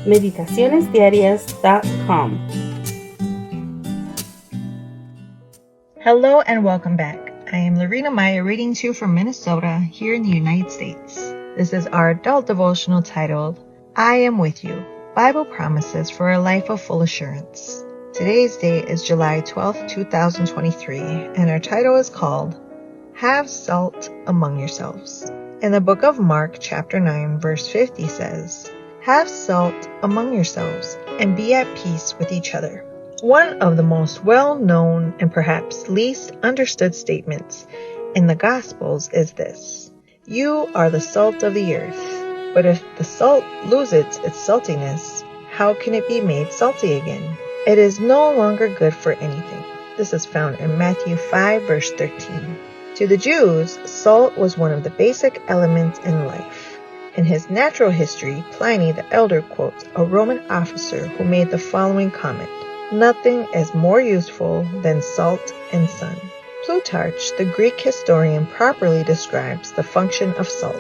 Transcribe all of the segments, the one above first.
meditacionesdiarias.com. Hello and welcome back. I am Lorena Maya reading to you from Minnesota here in the United States. This is our adult devotional titled, I Am With You, Bible Promises for a Life of Full Assurance. Today's date is July 12, 2023, and our title is called, Have Salt Among Yourselves. In the book of Mark, chapter 9, verse 50 says, Have salt among yourselves and be at peace with each other. One of the most well-known and perhaps least understood statements in the Gospels is this: You are the salt of the earth. But if the salt loses its saltiness, how can it be made salty again? It is no longer good for anything. This is found in Matthew 5, verse 13. To the Jews, salt was one of the basic elements in life. In his natural history, Pliny the Elder quotes a Roman officer who made the following comment: Nothing is more useful than salt and sun. Plutarch, the Greek historian, properly describes the function of salt.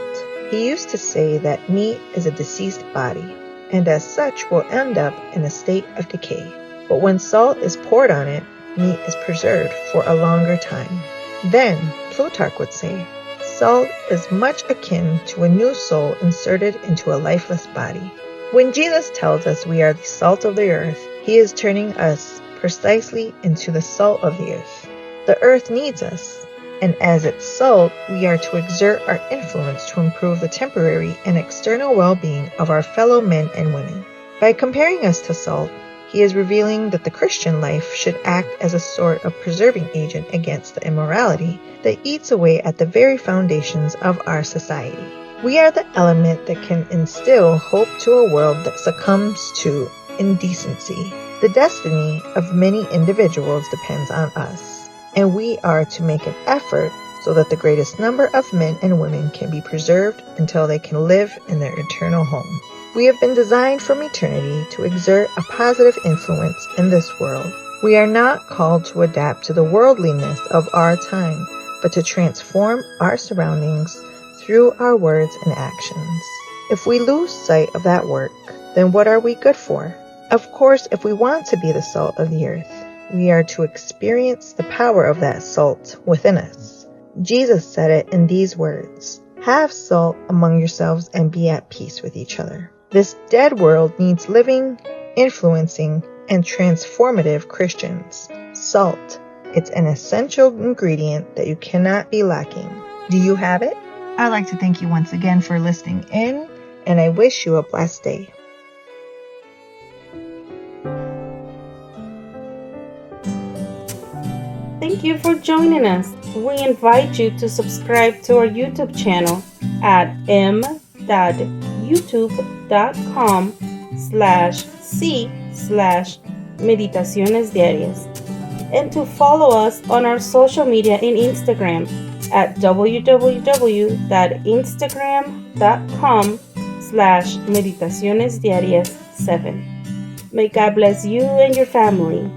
He used to say that meat is a deceased body, and as such will end up in a state of decay. But when salt is poured on it, meat is preserved for a longer time. Then, Plutarch would say, salt is much akin to a new soul inserted into a lifeless body. When Jesus tells us we are the salt of the earth, he is turning us precisely into the salt of the earth. The earth needs us, and as its salt, we are to exert our influence to improve the temporary and external well-being of our fellow men and women. By comparing us to salt, he is revealing that the Christian life should act as a sort of preserving agent against the immorality that eats away at the very foundations of our society. We are the element that can instill hope to a world that succumbs to indecency. The destiny of many individuals depends on us, and we are to make an effort so that the greatest number of men and women can be preserved until they can live in their eternal home. We have been designed from eternity to exert a positive influence in this world. We are not called to adapt to the worldliness of our time, but to transform our surroundings through our words and actions. If we lose sight of that work, then what are we good for? Of course, if we want to be the salt of the earth, we are to experience the power of that salt within us. Jesus said it in these words, Have salt among yourselves and be at peace with each other. This dead world needs living, influencing, and transformative Christians. Salt. It's an essential ingredient that you cannot be lacking. Do you have it? I'd like to thank you once again for listening in, and I wish you a blessed day. Thank you for joining us. We invite you to subscribe to our YouTube channel at m.youtube.com/c/Meditaciones Diarias and to follow us on our social media in Instagram at www.instagram.com/meditacionesdiarias7. May God bless you and your family.